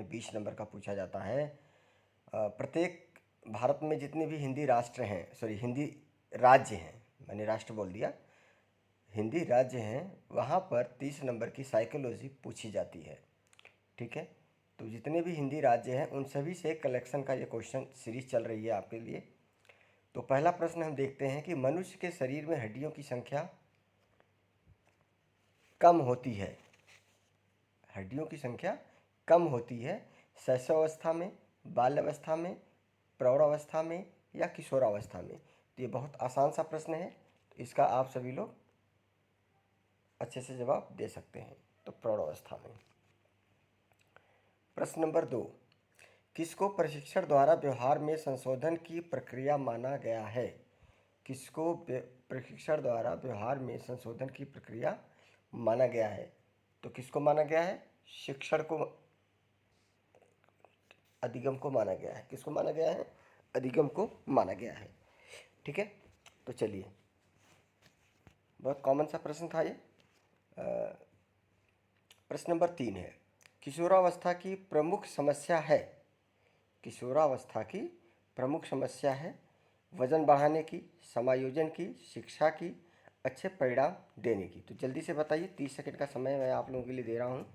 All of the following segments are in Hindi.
में 20 नंबर का पूछा जाता है। प्रत्येक भारत में जितने भी हिंदी राष्ट्र हैं, सॉरी हिंदी राज्य हैं, मैंने राष्ट्र बोल दिया, हिंदी राज्य हैं, वहाँ पर 30 नंबर की साइकोलॉजी पूछी जाती है। ठीक है, तो जितने भी हिंदी राज्य हैं उन सभी से कलेक्शन का ये क्वेश्चन सीरीज चल रही है आपके लिए। तो पहला प्रश्न हम देखते हैं कि मनुष्य के शरीर में हड्डियों की संख्या कम होती है, हड्डियों की संख्या कम होती है शैशवावस्था में, बाल्यावस्था में, प्रौढ़ावस्था में या किशोरावस्था में। तो ये बहुत आसान सा प्रश्न है, तो इसका आप सभी लोग अच्छे से जवाब दे सकते हैं। तो प्रौढ़ावस्था में। प्रश्न नंबर 2, किसको प्रशिक्षण द्वारा व्यवहार में संशोधन की प्रक्रिया माना गया है? किसको प्रशिक्षण द्वारा व्यवहार में संशोधन की प्रक्रिया माना गया है? तो किसको माना गया है? शिक्षण को, अधिगम को माना गया है। किसको माना गया है? अधिगम को माना गया है। ठीक है, तो चलिए, बहुत कॉमन सा प्रश्न था ये। प्रश्न नंबर 3 है, किशोरावस्था की प्रमुख समस्या है, किशोरावस्था की प्रमुख समस्या है वजन बढ़ाने की, समायोजन की, शिक्षा की, अच्छे परिणाम देने की। तो जल्दी से बताइए, 30 सेकंड का समय मैं आप लोगों के लिए दे रहा हूँ।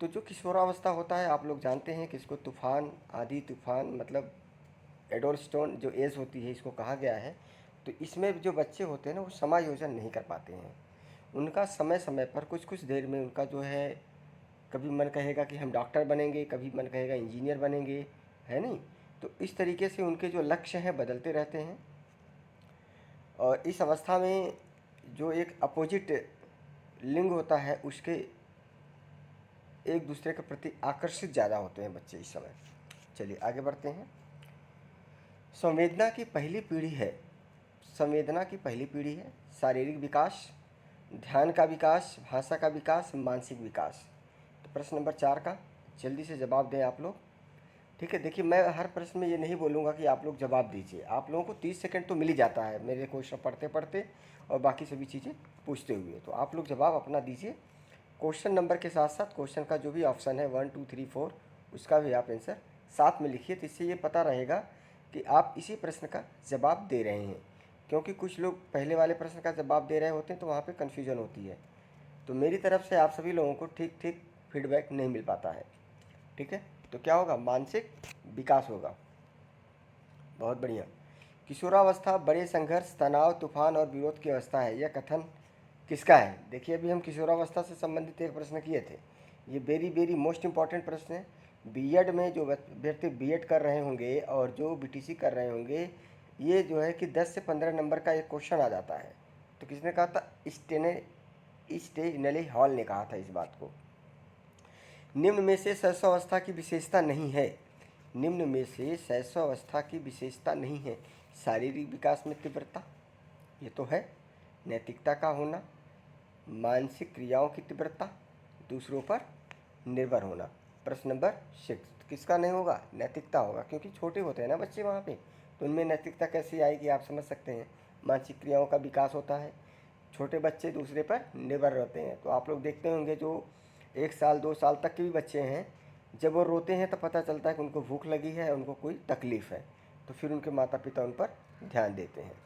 तो जो किशोरावस्था होता है आप लोग जानते हैं कि इसको तूफान, आधी तूफान, मतलब एडोलस्टोन जो एज होती है इसको कहा गया है। तो इसमें जो बच्चे होते हैं ना वो समायोजन नहीं कर पाते हैं। उनका समय समय पर कुछ कुछ देर में उनका जो है, कभी मन कहेगा कि हम डॉक्टर बनेंगे, कभी मन कहेगा इंजीनियर बनेंगे, है नहीं। तो इस तरीके से उनके जो लक्ष्य हैं बदलते रहते हैं। और इस अवस्था में जो एक अपोजिट लिंग होता है उसके एक दूसरे के प्रति आकर्षित ज़्यादा होते हैं बच्चे इस समय। चलिए आगे बढ़ते हैं। संवेदना की पहली पीढ़ी है, संवेदना की पहली पीढ़ी है शारीरिक विकास, ध्यान का विकास, भाषा का विकास, मानसिक विकास। तो प्रश्न नंबर 4 का जल्दी से जवाब दें आप लोग। ठीक है, देखिए मैं हर प्रश्न में ये नहीं बोलूँगा कि आप लोग जवाब दीजिए, आप लोगों को 30 सेकंड तो मिल ही जाता है मेरे क्वेश्चन पढ़ते पढ़ते और बाकी सभी चीज़ें पूछते हुए। तो आप लोग जवाब अपना दीजिए, क्वेश्चन नंबर के साथ साथ क्वेश्चन का जो भी ऑप्शन है 1 2 3 4 उसका भी आप आंसर साथ में लिखिए। तो इससे ये पता रहेगा कि आप इसी प्रश्न का जवाब दे रहे हैं, क्योंकि कुछ लोग पहले वाले प्रश्न का जवाब दे रहे होते हैं तो वहाँ पे कन्फ्यूजन होती है। तो मेरी तरफ से आप सभी लोगों को ठीक ठीक फीडबैक नहीं मिल पाता है। ठीक है, तो क्या होगा? मानसिक विकास होगा। बहुत बढ़िया। किशोरावस्था बड़े संघर्ष, तनाव, तूफान और विरोध की अवस्था है, यह कथन किसका है? देखिए अभी हम किशोरावस्था से संबंधित एक प्रश्न किए थे, ये वेरी वेरी मोस्ट इम्पॉर्टेंट प्रश्न है। बीएड में जो व्यक्ति बीएड कर रहे होंगे और जो बीटीसी कर रहे होंगे, ये जो है कि 10 से 15 नंबर का एक क्वेश्चन आ जाता है। तो किसने कहा था? स्टेनली हॉल ने कहा था इस बात को। निम्न में से शैशवावस्था की विशेषता नहीं है, निम्न में से शैशवावस्था की विशेषता नहीं है। शारीरिक विकास में तीव्रता, ये तो है। नैतिकता का होना, मानसिक क्रियाओं की तीव्रता, दूसरों पर निर्भर होना। प्रश्न नंबर 6 किसका नहीं होगा? नैतिकता होगा, क्योंकि छोटे होते हैं ना बच्चे वहाँ पे, तो उनमें नैतिकता कैसी आएगी आप समझ सकते हैं। मानसिक क्रियाओं का विकास होता है, छोटे बच्चे दूसरे पर निर्भर रहते हैं। तो आप लोग देखते होंगे जो 1 साल 2 साल तक के भी बच्चे हैं, जब वो रोते हैं तो पता चलता है कि उनको भूख लगी है, उनको कोई तकलीफ़ है, तो फिर उनके माता पिता उन पर ध्यान देते हैं।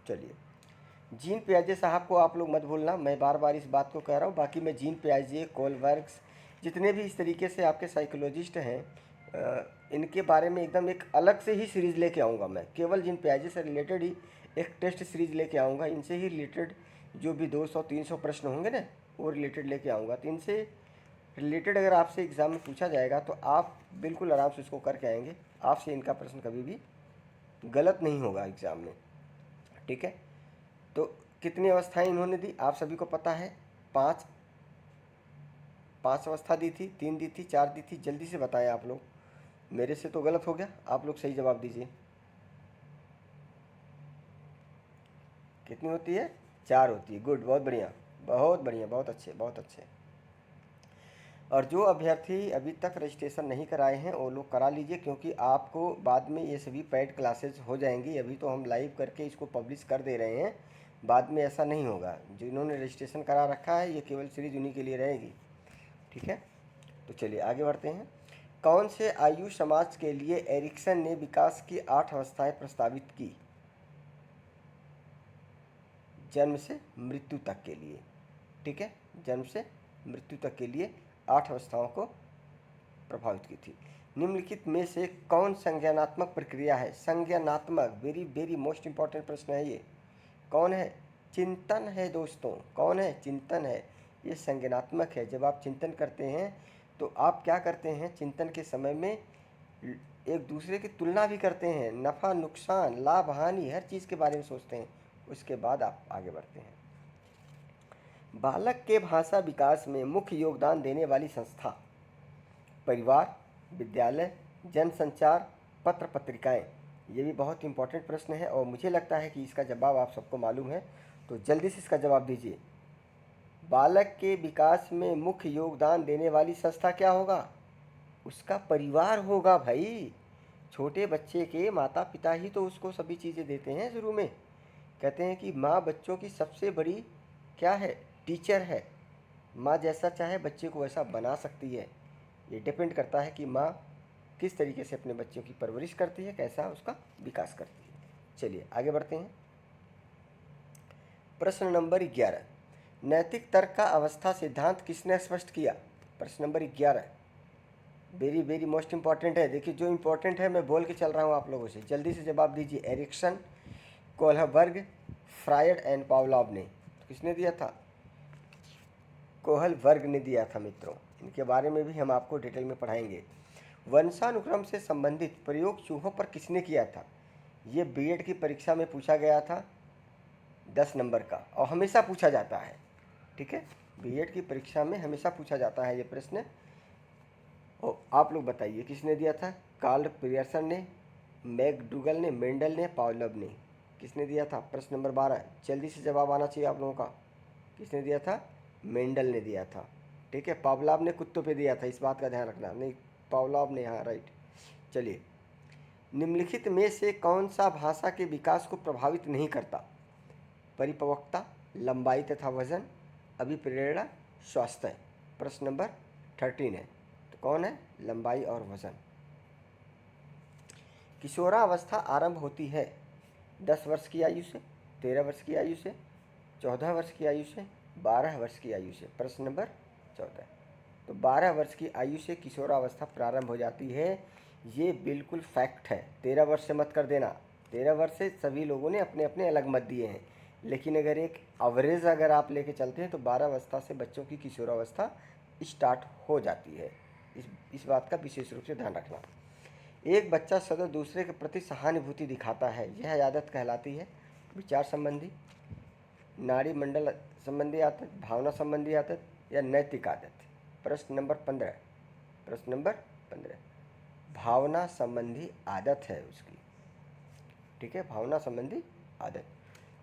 चलिए, जीन पियाजे साहब को आप लोग मत भूलना, मैं बार बार इस बात को कह रहा हूँ। बाकी मैं जीन पियाजे, कोलबर्ग्स, जितने भी इस तरीके से आपके साइकोलॉजिस्ट हैं, इनके बारे में एकदम एक अलग से ही सीरीज़ लेके आऊँगा। मैं केवल जीन पियाजे से रिलेटेड ही एक टेस्ट सीरीज़ लेके आऊँगा। इनसे ही रिलेटेड जो भी 200-300 प्रश्न होंगे ना, वो रिलेटेड लेके आऊँगा। तो इनसे रिलेटेड अगर आपसे एग्ज़ाम में पूछा जाएगा तो आप बिल्कुल आराम से उसको करके आएंगे, आपसे इनका प्रश्न कभी भी गलत नहीं होगा एग्ज़ाम में। ठीक है, तो कितनी अवस्थाएं इन्होंने दी आप सभी को पता है? 5 अवस्था दी थी, 3 दी थी, 4 दी थी। जल्दी से बताएं आप लोग, मेरे से तो गलत हो गया, आप लोग सही जवाब दीजिए। कितनी होती है? 4 होती है। गुड, बहुत बढ़िया, बहुत बढ़िया, बहुत अच्छे, बहुत अच्छे। और जो अभ्यर्थी अभी तक रजिस्ट्रेशन नहीं कराए हैं वो लोग करा लीजिए, क्योंकि आपको बाद में ये सभी पेड क्लासेस हो जाएंगी। अभी तो हम लाइव करके इसको पब्लिश कर दे रहे हैं, बाद में ऐसा नहीं होगा। जिन्होंने रजिस्ट्रेशन करा रखा है ये केवल सीरीज उन्हीं के लिए रहेगी। ठीक है, तो चलिए आगे बढ़ते हैं। कौन से आयु समाज के लिए एरिक्सन ने विकास की 8 अवस्थाएं प्रस्तावित की? जन्म से मृत्यु तक के लिए, ठीक है, जन्म से मृत्यु तक के लिए 8 अवस्थाओं को प्रभावित की थी। निम्नलिखित में से कौन संज्ञानात्मक प्रक्रिया है? संज्ञानात्मक, वेरी वेरी मोस्ट इंपॉर्टेंट प्रश्न है ये। कौन है? चिंतन है दोस्तों। कौन है? चिंतन है। ये संज्ञानात्मक है। जब आप चिंतन करते हैं तो आप क्या करते हैं? चिंतन के समय में एक दूसरे की तुलना भी करते हैं, नफ़ा नुकसान, लाभ हानि, हर चीज़ के बारे में सोचते हैं, उसके बाद आप आगे बढ़ते हैं। बालक के भाषा विकास में मुख्य योगदान देने वाली संस्था? परिवार, विद्यालय, जनसंचार, पत्र पत्रिकाएं। ये भी बहुत इंपॉर्टेंट प्रश्न है और मुझे लगता है कि इसका जवाब आप सबको मालूम है, तो जल्दी से इसका जवाब दीजिए। बालक के विकास में मुख्य योगदान देने वाली संस्था क्या होगा? उसका परिवार होगा भाई। छोटे बच्चे के माता पिता ही तो उसको सभी चीज़ें देते हैं शुरू में। कहते हैं कि माँ बच्चों की सबसे बड़ी क्या है? टीचर है। माँ जैसा चाहे बच्चे को वैसा बना सकती है। ये डिपेंड करता है कि माँ किस तरीके से अपने बच्चों की परवरिश करती है, कैसा उसका विकास करती है। चलिए आगे बढ़ते हैं। प्रश्न नंबर 11, नैतिक तर्क का अवस्था सिद्धांत किसने स्पष्ट किया? प्रश्न number 11 very very most important है। देखिए जो इंपॉर्टेंट है मैं बोल के चल रहा हूँ आप लोगों से, जल्दी से जवाब दीजिए। Ericsson, Kohlberg, Freud and Pavlov ने। तो किसने दिया था? कोहलबर्ग ने दिया था मित्रों। इनके बारे में भी हम आपको डिटेल में पढ़ाएंगे। वंशानुक्रम से संबंधित प्रयोग चूहों पर किसने किया था? ये बीएड की परीक्षा में पूछा गया था 10 नंबर का, और हमेशा पूछा जाता है, ठीक है, बीएड की परीक्षा में हमेशा पूछा जाता है ये प्रश्न। और आप लोग बताइए किसने दिया था? कार्ल पियर्सन ने, मैकडूगल ने, मेंडल ने, पावलव ने। किसने दिया था? प्रश्न नंबर 12, जल्दी से जवाब आना चाहिए आप लोगों का। किसने दिया था? मेंडल ने दिया था, ठीक है। पावलव ने कुत्तों पे दिया था, इस बात का ध्यान रखना। नहीं, पावलव ने, हाँ राइट। चलिए, निम्नलिखित में से कौन सा भाषा के विकास को प्रभावित नहीं करता? परिपक्वता, लंबाई तथा वजन, अभिप्रेरणा, स्वास्थ्य। प्रश्न नंबर 13 है। तो कौन है? लंबाई और वजन। किशोरावस्था आरंभ होती है 10 वर्ष की आयु से, 13 वर्ष की आयु से, 14 वर्ष की आयु से, 12 वर्ष की आयु से। प्रश्न नंबर 14। तो 12 वर्ष की आयु से किशोरावस्था प्रारंभ हो जाती है, ये बिल्कुल फैक्ट है। 13 वर्ष से मत कर देना। 13 वर्ष से सभी लोगों ने अपने अपने अलग मत दिए हैं, लेकिन अगर एक एवरेज अगर आप लेके चलते हैं तो 12 अवस्था से बच्चों की किशोरावस्था स्टार्ट हो जाती है। इस बात का विशेष रूप से ध्यान रखना। एक बच्चा सदैव दूसरे के प्रति सहानुभूति दिखाता है, यह आदत कहलाती है विचार संबंधी, नाड़ी मंडल संबंधी आदत, भावना संबंधी आदत, या नैतिक आदत। प्रश्न नंबर 15। प्रश्न नंबर 15 भावना संबंधी आदत है उसकी, ठीक है, भावना संबंधी आदत।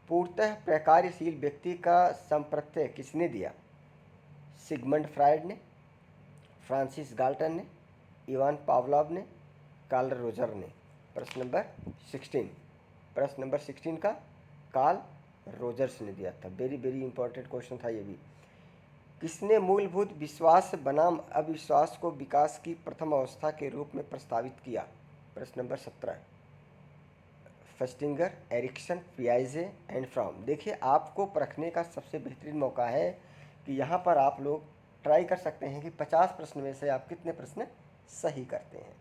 पूर्णतः प्रकार्यशील व्यक्ति का संप्रत्यय किसने दिया? सिगमंड फ्रायड ने, फ्रांसिस गाल्टन ने, इवान पावलव ने, कार्ल रोजर ने। प्रश्न नंबर 16। प्रश्न नंबर 16 का कार्ल रोजर्स ने दिया था। वेरी वेरी इंपॉर्टेंट क्वेश्चन था ये भी। किसने मूलभूत विश्वास बनाम अविश्वास को विकास की प्रथम अवस्था के रूप में प्रस्तावित किया? प्रश्न नंबर 17। फेस्टिंगर, एरिक्सन, पियाजे एंड फ्रॉम। देखिए आपको परखने का सबसे बेहतरीन मौका है कि यहाँ पर आप लोग ट्राई कर सकते हैं कि 50 प्रश्न में से आप कितने प्रश्न सही करते हैं,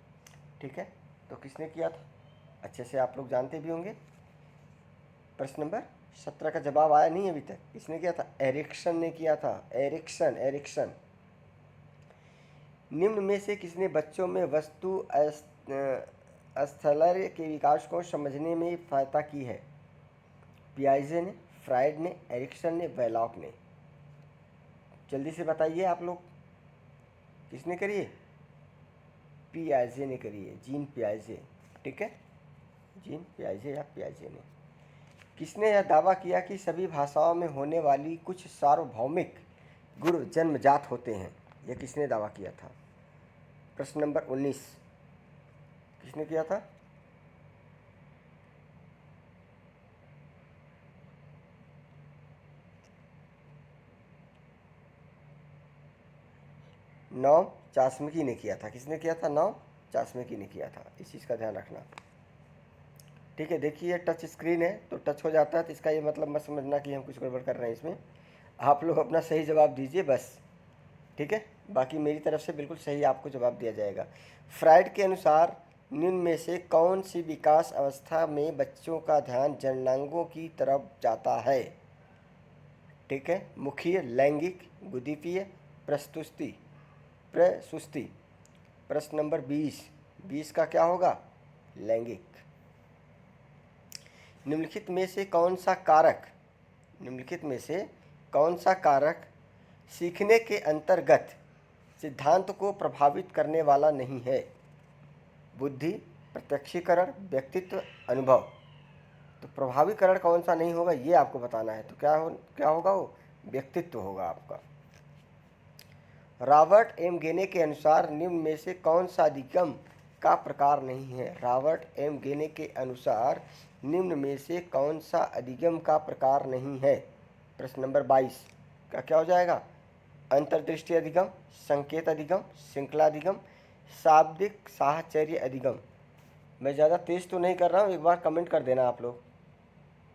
ठीक है। तो किसने किया था? अच्छे से आप लोग जानते भी होंगे। प्रश्न नंबर 17 का जवाब आया नहीं अभी तक। किसने किया था? एरिक्सन ने किया था। एरिक्सन। निम्न में से किसने बच्चों में वस्तु स्थलर्य के विकास को समझने में सहायता की है? पियाजे ने, फ्रायड ने, एरिक्सन ने, वेलॉक ने। जल्दी से बताइए आप लोग, किसने करी है? पियाजे ने करी है, जीन पियाजे, ठीक है, जीन पियाजे या पियाजे ने। किसने यह दावा किया कि सभी भाषाओं में होने वाली कुछ सार्वभौमिक गुण जन्मजात होते हैं? यह किसने दावा किया था? प्रश्न नंबर 19 किसने किया था? नॉम चाशमिकी ने किया था। किसने किया था? नाव चाशमिकी ने किया था। इस चीज़ का ध्यान रखना। ठीक है, देखिए ये टच स्क्रीन है तो टच हो जाता है, तो इसका ये मतलब मत समझना कि हम कुछ गड़बड़ कर रहे हैं इसमें। आप लोग अपना सही जवाब दीजिए बस, ठीक है। बाकी मेरी तरफ से बिल्कुल सही आपको जवाब दिया जाएगा। फ्राइड के अनुसार निम्न में से कौन सी विकास अवस्था में बच्चों का ध्यान जननांगों की तरफ जाता है? ठीक है, मुखीय, लैंगिक, गुदीपीय, प्रस्तुति प्रसुस्ति। प्रश्न नंबर 20 का क्या होगा? लैंगिक। निम्नलिखित में से कौन सा कारक सीखने के अंतर्गत सिद्धांत को प्रभावित करने वाला नहीं है? बुद्धि, प्रत्यक्षीकरण, व्यक्तित्व, अनुभव। तो प्रभावीकरण कौन सा नहीं होगा ये आपको बताना है। तो क्या होगा? वो व्यक्तित्व होगा आपका। रॉबर्ट एम गेने के अनुसार निम्न में से कौन सा अधिगम का प्रकार नहीं है? रॉबर्ट एम गेने के अनुसार निम्न में से कौन सा अधिगम का प्रकार नहीं है? प्रश्न नंबर 22 का क्या हो जाएगा? अंतर्दृष्टि अधिगम, संकेत अधिगम, श्रृंखला अधिगम, शाब्दिक साहचर्य अधिगम। मैं ज़्यादा तेज तो नहीं कर रहा हूँ, एक बार कमेंट कर देना आप लोग।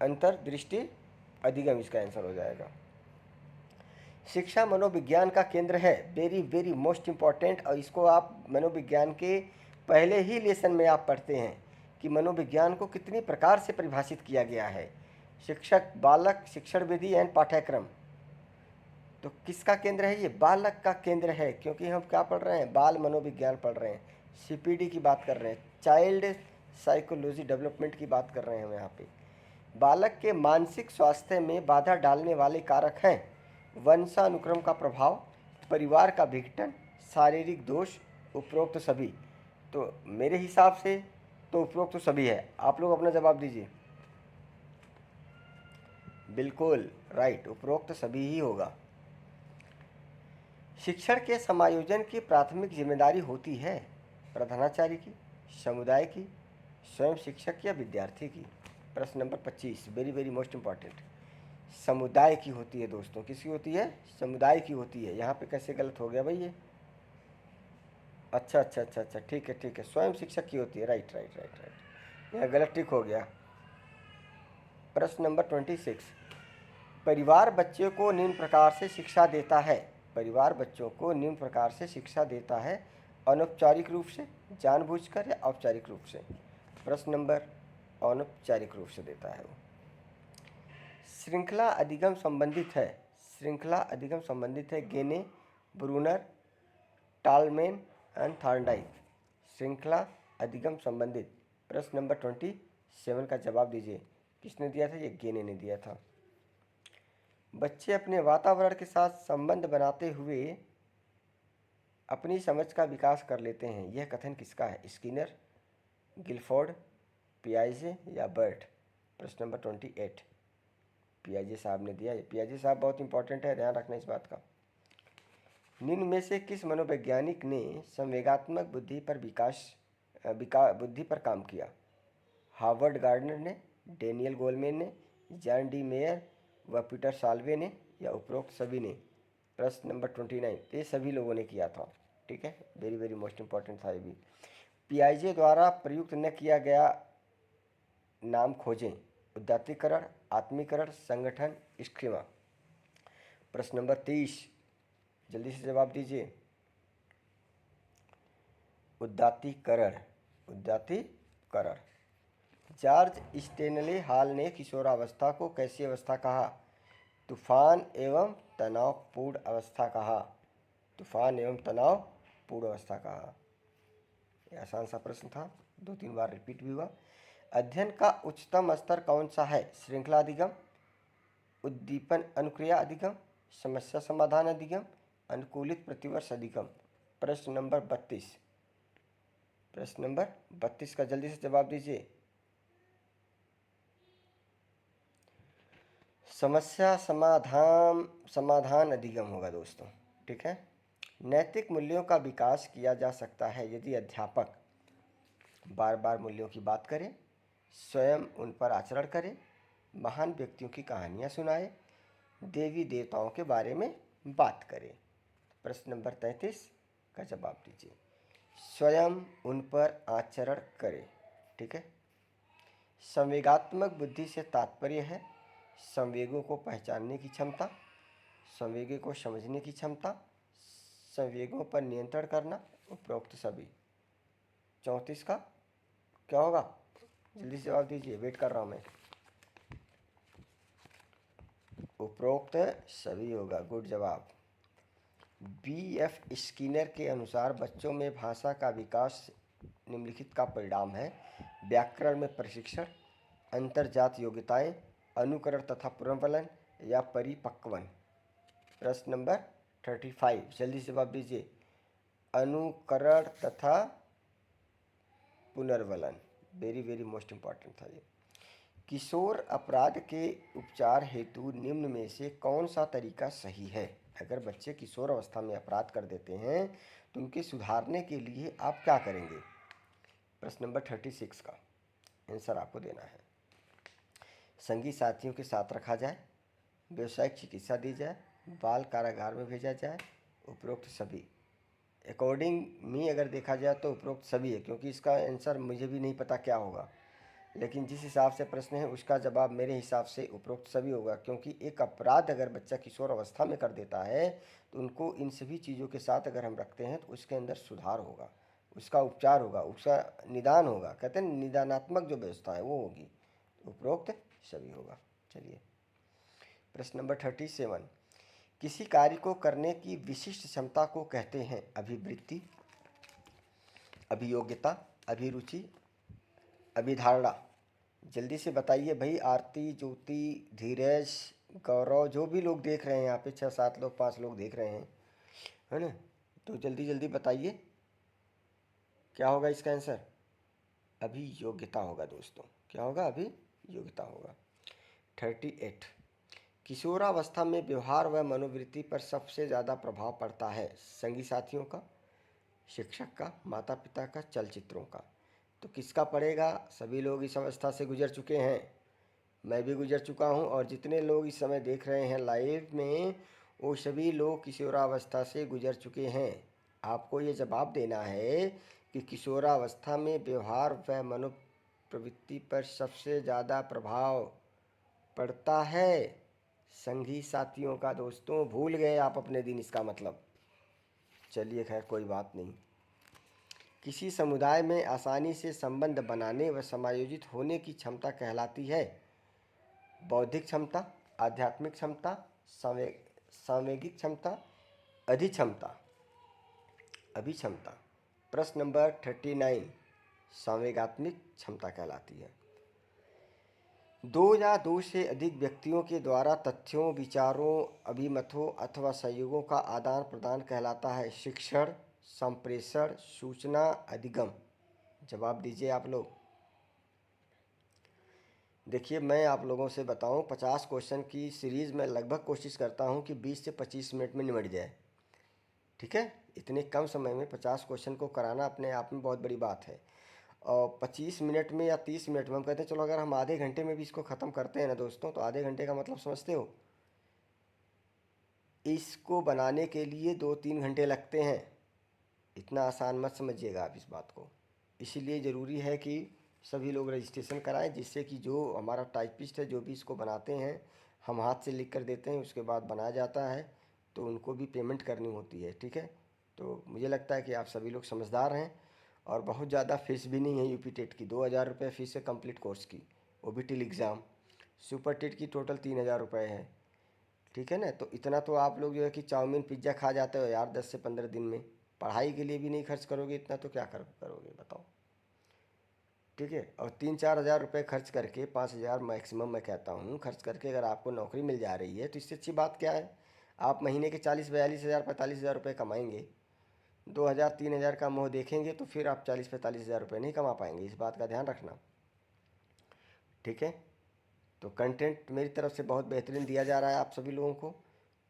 अंतर्दृष्टि अधिगम इसका आंसर हो जाएगा। शिक्षा मनोविज्ञान का केंद्र है, वेरी वेरी मोस्ट इम्पॉर्टेंट। और इसको आप मनोविज्ञान के पहले ही लेसन में आप पढ़ते हैं कि मनोविज्ञान को कितनी प्रकार से परिभाषित किया गया है। शिक्षक, बालक, शिक्षण विधि एंड पाठ्यक्रम। तो किसका केंद्र है? ये बालक का केंद्र है, क्योंकि हम क्या पढ़ रहे हैं? बाल मनोविज्ञान पढ़ रहे हैं, सीपीडी की बात कर रहे हैं, चाइल्ड साइकोलॉजी डेवलपमेंट की बात कर रहे हैं हम यहाँ पे। बालक के मानसिक स्वास्थ्य में बाधा डालने वाले कारक हैं वंशानुक्रम का प्रभाव, परिवार का विघटन, शारीरिक दोष, उपरोक्त सभी। तो मेरे हिसाब से तो उपरोक्त सभी है। आप लोग अपना जवाब दीजिए। बिल्कुल राइट, उपरोक्त सभी ही होगा। शिक्षण के समायोजन की प्राथमिक जिम्मेदारी होती है प्रधानाचार्य की, समुदाय की, स्वयं शिक्षक या विद्यार्थी की। प्रश्न number 25 very very most important. समुदाय की होती है दोस्तों। किसकी होती है? समुदाय की होती है। यहाँ पे कैसे गलत हो गया भाई ये? अच्छा, ठीक है, स्वयं शिक्षक की होती है। राइट, यहाँ गलत टिक हो गया। प्रश्न नंबर 26। परिवार बच्चे को निम्न प्रकार से शिक्षा देता है। परिवार बच्चों को निम्न प्रकार से शिक्षा देता है, अनौपचारिक रूप से, जानबूझकर या औपचारिक रूप से। प्रश्न नंबर अनौपचारिक रूप से देता है वो। श्रृंखला अधिगम संबंधित है गेने, ब्रूनर, टालमेन एंड थॉर्नडाइक। श्रृंखला अधिगम संबंधित। प्रश्न नंबर 27 का जवाब दीजिए। किसने दिया था? ये गेने ने दिया था। बच्चे अपने वातावरण के साथ संबंध बनाते हुए अपनी समझ का विकास कर लेते हैं। यह कथन किसका है? स्किनर, गिलफोर्ड, पियाजे या बर्ट। प्रश्न नंबर 28 पियाजे साहब ने दिया। ये पियाजे साहब बहुत इंपॉर्टेंट है, ध्यान रखना इस बात का। निम्न में से किस मनोवैज्ञानिक ने संवेगात्मक बुद्धि पर काम किया? हार्वर्ड गार्डनर ने, डेनियल गोलमैन ने, जॉन डी मेयर व पीटर साल्वे ने या उपरोक्त सभी ने। प्रश्न नंबर 29 ये सभी लोगों ने किया था। ठीक है, वेरी वेरी मोस्ट इंपॉर्टेंट था ये भी। पियाजे द्वारा प्रयुक्त न किया गया नाम खोजें। उदात्तीकरण, आत्मीकरण, संगठन, स्कीमा। प्रश्न नंबर 23 जल्दी से जवाब दीजिए। उदात्तीकरण। जॉर्ज स्टेनले हॉल ने किशोरावस्था को कैसी अवस्था कहा? तूफान एवं तनावपूर्ण अवस्था कहा। यह आसान सा प्रश्न था, 2-3 बार रिपीट भी हुआ। अध्ययन का उच्चतम स्तर कौन सा है? श्रृंखला अधिगम, उद्दीपन अनुक्रिया अधिगम, समस्या समाधान अधिगम, अनुकूलित प्रतिवर्ष अधिगम। प्रश्न नंबर 32 का जल्दी से जवाब दीजिए। समस्या समाधान अधिगम होगा दोस्तों। ठीक है। नैतिक मूल्यों का विकास किया जा सकता है यदि अध्यापक बार बार मूल्यों की बात करें, स्वयं उन पर आचरण करें, महान व्यक्तियों की कहानियाँ सुनाए, देवी देवताओं के बारे में बात करें। प्रश्न नंबर 33 का जवाब दीजिए। स्वयं उन पर आचरण करें। ठीक है। संवेगात्मक बुद्धि से तात्पर्य है संवेगों को पहचानने की क्षमता, संवेगों को समझने की क्षमता, संवेगों पर नियंत्रण करना, उपरोक्त सभी। 34 का क्या होगा? जल्दी से जवाब दीजिए, वेट कर रहा हूँ मैं। उपरोक्त सभी होगा, गुड जवाब। B.F. स्किनर के अनुसार बच्चों में भाषा का विकास निम्नलिखित का परिणाम है: व्याकरण में प्रशिक्षण, अंतर्जात योग्यताएं, अनुकरण तथा पुनर्वलन या परिपक्वन। प्रश्न नंबर 35, जल्दी से जवाब दीजिए। अनुकरण तथा पुनर्वलन, वेरी वेरी मोस्ट इम्पॉर्टेंट था ये। किशोर अपराध के उपचार हेतु निम्न में से कौन सा तरीका सही है? अगर बच्चे किशोर अवस्था में अपराध कर देते हैं तो उनके सुधारने के लिए आप क्या करेंगे? प्रश्न नंबर 36 का आंसर आपको देना है। संगी साथियों के साथ रखा जाए, व्यावसायिक चिकित्सा दी जाए, बाल कारागार में भेजा जाए, उपरोक्त सभी। अकॉर्डिंग मी अगर देखा जाए तो उपरोक्त सभी है, क्योंकि इसका आंसर मुझे भी नहीं पता क्या होगा, लेकिन जिस हिसाब से प्रश्न है उसका जवाब मेरे हिसाब से उपरोक्त सभी होगा। क्योंकि एक अपराध अगर बच्चा किशोर अवस्था में कर देता है तो उनको इन सभी चीज़ों के साथ अगर हम रखते हैं तो उसके अंदर सुधार होगा, उसका उपचार होगा, उसका निदान होगा, कहते हैं निदानात्मक जो व्यवस्था है वो होगी। उपरोक्त सभी होगा। चलिए प्रश्न नंबर 37, किसी कार्य को करने की विशिष्ट क्षमता को कहते हैं अभिवृत्ति, अभियोग्यता, अभिरुचि, अभिधारणा। जल्दी से बताइए भाई। आरती, ज्योति, धीरज, गौरव, जो भी लोग देख रहे हैं यहाँ पे 6-7 लोग 5 लोग देख रहे हैं, है ना, तो जल्दी जल्दी बताइए क्या होगा इसका आंसर? अभियोग्यता होगा दोस्तों। क्या होगा? अभियोग्यता होगा। 38, किशोरावस्था में व्यवहार व मनोवृत्ति पर सबसे ज़्यादा प्रभाव पड़ता है संगी साथियों का, शिक्षक का, माता पिता का, चलचित्रों का। तो किसका पड़ेगा? सभी लोग इस अवस्था से गुजर चुके हैं, मैं भी गुजर चुका हूं, और जितने लोग इस समय देख रहे हैं लाइव में वो सभी लोग किशोरावस्था से गुजर चुके हैं। आपको ये जवाब देना है कि किशोरावस्था में व्यवहार व मनोप्रवृत्ति पर सबसे ज़्यादा प्रभाव पड़ता है संगी साथियों का। दोस्तों भूल गए आप अपने दिन इसका मतलब। चलिए खैर कोई बात नहीं। किसी समुदाय में आसानी से संबंध बनाने व समायोजित होने की क्षमता कहलाती है बौद्धिक क्षमता, आध्यात्मिक क्षमता, सांवेगिक क्षमता, अधिक्षमता, अभिक्षमता। प्रश्न नंबर 39, सांवेगात्मिक क्षमता कहलाती है। दो या दो से अधिक व्यक्तियों के द्वारा तथ्यों, विचारों, अभिमतों अथवा संयोगों का आदान प्रदान कहलाता है शिक्षण, संप्रेषण, सूचना, अधिगम। जवाब दीजिए आप लोग। देखिए मैं आप लोगों से बताऊं, 50 क्वेश्चन की सीरीज़ में लगभग कोशिश करता हूं कि 20 से 25 मिनट में निपट जाए। ठीक है, इतने कम समय में 50 क्वेश्चन को कराना अपने आप में बहुत बड़ी बात है। और 25 मिनट में या 30 मिनट में हम कहते हैं चलो अगर हम आधे घंटे में भी इसको ख़त्म करते हैं ना दोस्तों, तो आधे घंटे का मतलब समझते हो? इसको बनाने के लिए 2-3 घंटे लगते हैं। इतना आसान मत समझिएगा आप इस बात को। इसीलिए ज़रूरी है कि सभी लोग रजिस्ट्रेशन कराएं, जिससे कि जो हमारा टाइपिस्ट है जो भी इसको बनाते हैं, हम हाथ से लिख कर देते हैं, उसके बाद बनाया जाता है, तो उनको भी पेमेंट करनी होती है। ठीक है, तो मुझे लगता है कि आप सभी लोग समझदार हैं, और बहुत ज़्यादा फीस भी नहीं है यूपी टेट की। 2000 रुपये फ़ीस है कंप्लीट कोर्स की, वो भी टिल एग्ज़ाम। सुपर टेट की टोटल 3000 रुपये है। ठीक है ना, तो इतना तो आप लोग जो है कि चाउमीन पिज्ज़ा खा जाते हो यार 10 से 15 दिन में, पढ़ाई के लिए भी नहीं खर्च करोगे इतना तो क्या करोगे बताओ? ठीक है, और 3-4 हज़ार रुपये खर्च करके, 5,000 मैक्सिमम मैं कहता हूँ खर्च करके अगर आपको नौकरी मिल जा रही है तो इससे अच्छी बात क्या है? आप महीने के 40-42 हज़ार 45 हज़ार रुपये कमाएंगे। 2,000-3,000 का मोह देखेंगे तो फिर आप 40-45 हज़ार रुपये नहीं कमा पाएंगे, इस बात का ध्यान रखना। ठीक है, तो कंटेंट मेरी तरफ से बहुत बेहतरीन दिया जा रहा है आप सभी लोगों को,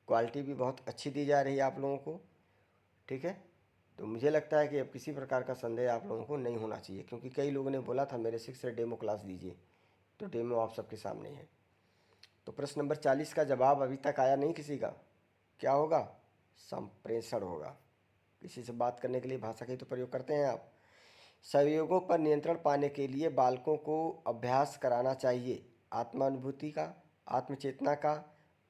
क्वालिटी भी बहुत अच्छी दी जा रही है आप लोगों को। ठीक है, तो मुझे लगता है कि अब किसी प्रकार का संदेह आप लोगों को नहीं होना चाहिए, क्योंकि कई लोगों ने बोला था मेरे 6 से डेमो क्लास दीजिए, तो डेमो आप सबके सामने है। तो प्रश्न नंबर 40 का जवाब अभी तक आया नहीं किसी का। क्या होगा? संप्रेषण होगा। किसी से बात करने के लिए भाषा का ही तो प्रयोग करते हैं आप। संयोगों पर नियंत्रण पाने के लिए बालकों को अभ्यास कराना चाहिए आत्मानुभूति का, आत्मचेतना का,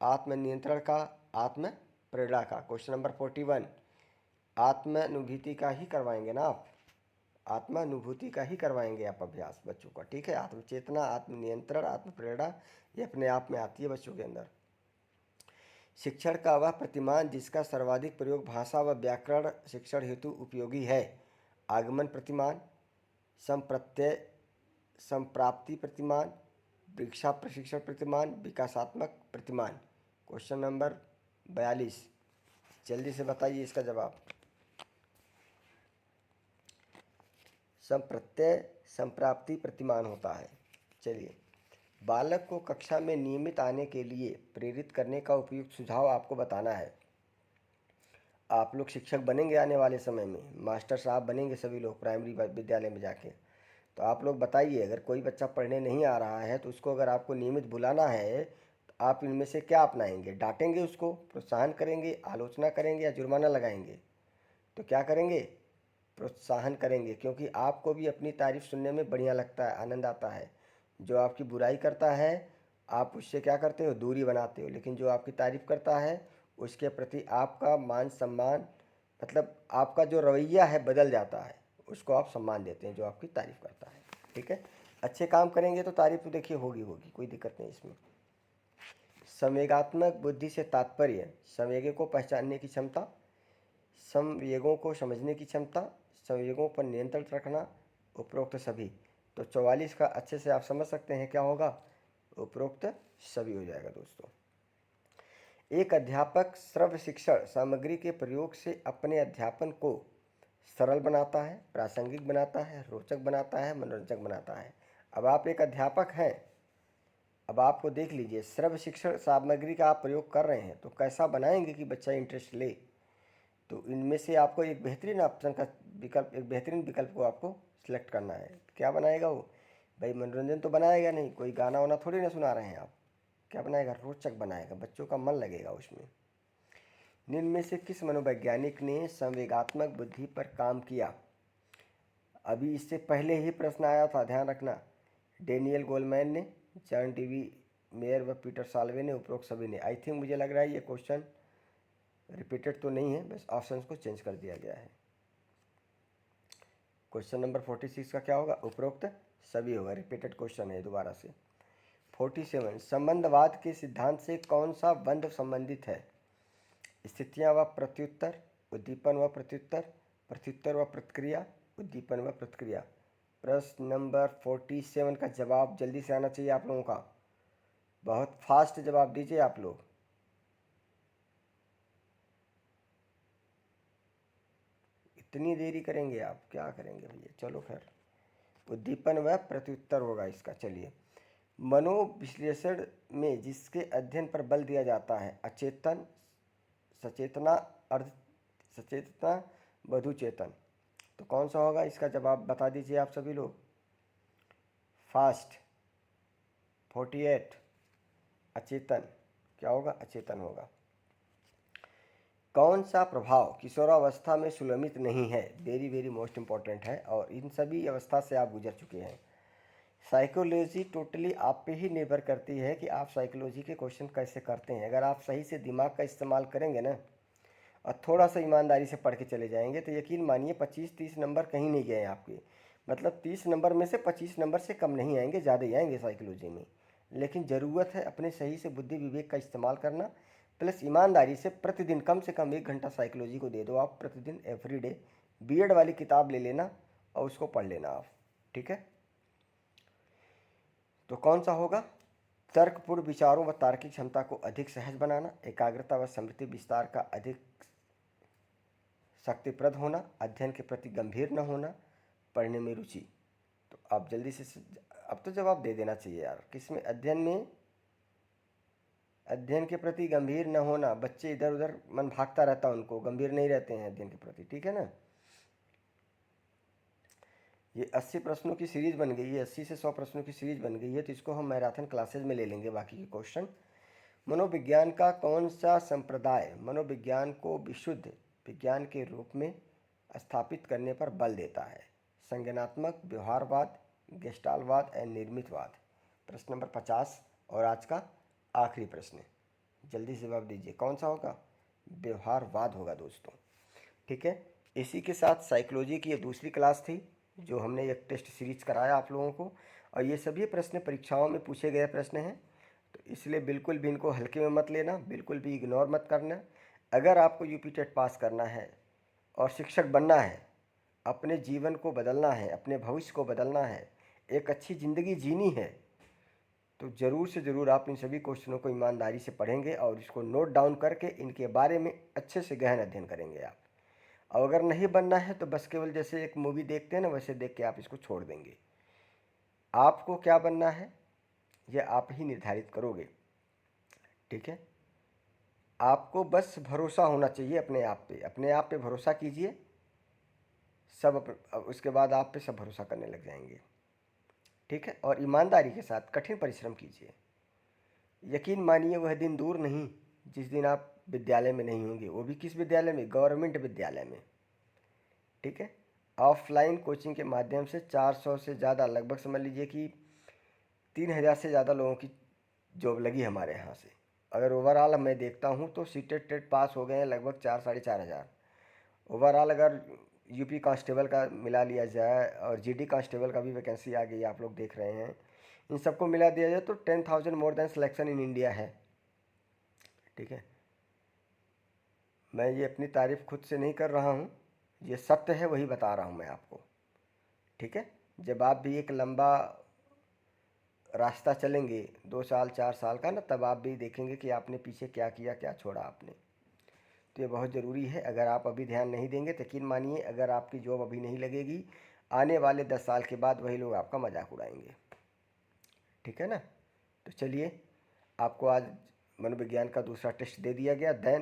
आत्मनियंत्रण का, आत्म प्रेरणा का। क्वेश्चन नंबर 41, आत्मानुभूति का ही करवाएंगे ना आप, आत्मानुभूति का ही करवाएंगे आप अभ्यास बच्चों का, ठीक है। आत्मचेतना, आत्मनियंत्रण, आत्म प्रेरणा ये अपने आप में आती है बच्चों के अंदर। शिक्षण का वह प्रतिमान जिसका सर्वाधिक प्रयोग भाषा व व्याकरण शिक्षण हेतु उपयोगी है। आगमन प्रतिमान, संप्रत्यय संप्राप्ति प्रतिमान, दीक्षा प्रशिक्षण प्रतिमान, विकासात्मक प्रतिमान। क्वेश्चन नंबर 42, जल्दी से बताइए इसका जवाब। संप्रत्यय संप्राप्ति प्रतिमान होता है। चलिए, बालक को कक्षा में नियमित आने के लिए प्रेरित करने का उपयुक्त सुझाव आपको बताना है। आप लोग शिक्षक बनेंगे आने वाले समय में, मास्टर साहब बनेंगे सभी लोग प्राइमरी विद्यालय में जाके। तो आप लोग बताइए, अगर कोई बच्चा पढ़ने नहीं आ रहा है तो उसको अगर आपको नियमित बुलाना है तो आप इनमें से क्या अपनाएंगे? डांटेंगे उसको, प्रोत्साहन करेंगे, आलोचना करेंगे या जुर्माना लगाएंगे? तो क्या करेंगे? प्रोत्साहन करेंगे, क्योंकि आपको भी अपनी तारीफ़ सुनने में बढ़िया लगता है, आनंद आता है। जो आपकी बुराई करता है आप उससे क्या करते हो? दूरी बनाते हो। लेकिन जो आपकी तारीफ़ करता है उसके प्रति आपका मान सम्मान, मतलब आपका जो रवैया है बदल जाता है, उसको आप सम्मान देते हैं जो आपकी तारीफ़ करता है, ठीक है। अच्छे काम करेंगे तो तारीफ़ तो देखिए होगी होगी, कोई दिक्कत नहीं इसमें। संवेगात्मक बुद्धि से तात्पर्य संवेगों को पहचानने की क्षमता, संवेगों को समझने की क्षमता, संवेगों पर नियंत्रण रखना, उपरोक्त सभी। तो 44 का अच्छे से आप समझ सकते हैं क्या होगा? उपरोक्त सभी हो जाएगा दोस्तों। एक अध्यापक श्रव्य शिक्षण सामग्री के प्रयोग से अपने अध्यापन को सरल बनाता है, प्रासंगिक बनाता है, रोचक बनाता है, मनोरंजक बनाता है। अब आप एक अध्यापक हैं, अब आपको देख लीजिए, श्रव्य शिक्षण सामग्री का आप प्रयोग कर रहे हैं तो कैसा बनाएंगे कि बच्चा इंटरेस्ट ले। तो इनमें से आपको एक बेहतरीन ऑप्शन का विकल्प, एक बेहतरीन विकल्प को आपको सिलेक्ट करना है। क्या बनाएगा वो? भाई मनोरंजन तो बनाएगा नहीं, कोई गाना वाना थोड़ी ना सुना रहे हैं आप। क्या बनाएगा? रोचक बनाएगा, बच्चों का मन लगेगा उसमें। निम्न में से किस मनोवैज्ञानिक ने संवेगात्मक बुद्धि पर काम किया? अभी इससे पहले ही प्रश्न आया था, ध्यान रखना। डेनियल गोलमैन ने, जॉन डीवी मेयर व पीटर साल्वे ने, उपरोक्त सभी ने। आई थिंक मुझे लग रहा है ये क्वेश्चन रिपीटेड तो नहीं है, बस ऑप्शंस को चेंज कर दिया गया है। क्वेश्चन नंबर 46 का क्या होगा? उपरोक्त सभी होगा, रिपीटेड क्वेश्चन है दोबारा से। 47, संबंधवाद के सिद्धांत से कौन सा बंध संबंधित है? स्थितियां व प्रत्युत्तर, उद्दीपन व प्रत्युत्तर, प्रत्युत्तर व प्रतिक्रिया, उद्दीपन व प्रतिक्रिया। प्रश्न नंबर 47 का जवाब जल्दी से आना चाहिए आप लोगों का, बहुत फास्ट जवाब दीजिए आप लोग। इतनी देरी करेंगे आप, क्या करेंगे भैया? चलो खैर, उद्दीपन व प्रत्युत्तर होगा इसका। चलिए, मनोविश्लेषण में जिसके अध्ययन पर बल दिया जाता है, अचेतन, सचेतना, अर्ध सचेतना, बधुचेतन। तो कौन सा होगा इसका जवाब? बता दीजिए आप सभी लोग फास्ट। 48 अचेतन, क्या होगा? अचेतन होगा। कौन सा प्रभाव किशोरावस्था में सुलमित नहीं है? वेरी वेरी मोस्ट इंपॉर्टेंट है, और इन सभी अवस्था से आप गुजर चुके हैं। साइकोलॉजी टोटली आप पे ही निर्भर करती है कि आप साइकोलॉजी के क्वेश्चन कैसे करते हैं। अगर आप सही से दिमाग का इस्तेमाल करेंगे ना और थोड़ा सा ईमानदारी से पढ़ के चले जाएंगे तो यकीन मानिए 25-30 नंबर कहीं नहीं गए आपके। मतलब 30 नंबर में से 25 नंबर से कम नहीं आएंगे, ज़्यादा ही आएंगे साइकोलॉजी में। लेकिन ज़रूरत है अपने सही से बुद्धि विवेक का इस्तेमाल करना, प्लस ईमानदारी से प्रतिदिन कम से कम 1 घंटा साइकोलॉजी को दे दो आप प्रतिदिन, एवरीडे। बीएड वाली किताब ले लेना और उसको पढ़ लेना आप, ठीक है। तो कौन सा होगा? तर्कपूर्ण विचारों व तार्किक क्षमता को अधिक सहज बनाना, एकाग्रता व स्मृति विस्तार का अधिक शक्तिप्रद होना, अध्ययन के प्रति गंभीर न होना, पढ़ने में रुचि। तो आप जल्दी से अब तो जवाब दे देना चाहिए यार, किसमें? अध्ययन में, अध्ययन के प्रति गंभीर न होना। बच्चे इधर उधर मन भागता रहता है, उनको गंभीर नहीं रहते हैं अध्ययन के प्रति, ठीक है ना। ये 80 प्रश्नों की सीरीज बन गई है, 80 से 100 प्रश्नों की सीरीज बन गई है, तो इसको हम मैराथन क्लासेज में ले लेंगे बाकी के क्वेश्चन। मनोविज्ञान का कौन सा संप्रदाय मनोविज्ञान को विशुद्ध विज्ञान के रूप में स्थापित करने पर बल देता है? संज्ञानात्मक, व्यवहारवाद, गेस्टाल्टवाद एवं निर्मितवाद। प्रश्न नंबर 50 और आज का आखिरी प्रश्न है, जल्दी से जवाब दीजिए, कौन सा होगा? व्यवहारवाद होगा दोस्तों। ठीक है, इसी के साथ साइकोलॉजी की ये दूसरी क्लास थी जो हमने एक टेस्ट सीरीज कराया आप लोगों को, और ये सभी प्रश्न परीक्षाओं में पूछे गए प्रश्न हैं, तो इसलिए बिल्कुल भी इनको हल्के में मत लेना, बिल्कुल भी इग्नोर मत करना। अगर आपको यूपी टेट पास करना है और शिक्षक बनना है, अपने जीवन को बदलना है, अपने भविष्य को बदलना है, एक अच्छी ज़िंदगी जीनी है, तो ज़रूर से ज़रूर आप इन सभी क्वेश्चनों को ईमानदारी से पढ़ेंगे और इसको नोट डाउन करके इनके बारे में अच्छे से गहन अध्ययन करेंगे आप। और अगर नहीं बनना है तो बस केवल जैसे एक मूवी देखते हैं ना, वैसे देख के आप इसको छोड़ देंगे। आपको क्या बनना है ये आप ही निर्धारित करोगे। ठीक है, आपको बस भरोसा होना चाहिए अपने आप पे, अपने आप पे भरोसा कीजिए, उसके बाद आप पे सब भरोसा करने लग जाएंगे। ठीक है, और ईमानदारी के साथ कठिन परिश्रम कीजिए। यकीन मानिए वह दिन दूर नहीं जिस दिन आप विद्यालय में नहीं होंगे, वो भी किस विद्यालय में? गवर्नमेंट विद्यालय में। ठीक है, ऑफलाइन कोचिंग के माध्यम से 400 से ज़्यादा, लगभग समझ लीजिए कि 3000 से ज़्यादा लोगों की जॉब लगी हमारे यहाँ से। अगर ओवरऑल मैं देखता हूँ तो सीटेट टेट पास हो गए हैं लगभग 4-4.5 हज़ार। ओवरऑल अगर यूपी कांस्टेबल का मिला लिया जाए और जीडी कांस्टेबल का भी वैकेंसी आ गई, आप लोग देख रहे हैं, इन सबको मिला दिया जाए तो 10,000 more than selection in India है। ठीक है, मैं ये अपनी तारीफ खुद से नहीं कर रहा हूँ, ये सत्य है, वही बता रहा हूँ मैं आपको। ठीक है, जब आप भी एक लंबा रास्ता चलेंगे 2 साल 4 साल का ना, तब आप भी देखेंगे कि आपने पीछे क्या किया, क्या छोड़ा आपने। तो ये बहुत ज़रूरी है। अगर आप अभी ध्यान नहीं देंगे तो यकीन मानिए अगर आपकी जॉब अभी नहीं लगेगी, आने वाले 10 साल के बाद वही लोग आपका मजाक उड़ाएंगे। ठीक है ना, तो चलिए, आपको आज मनोविज्ञान का दूसरा टेस्ट दे दिया गया। देन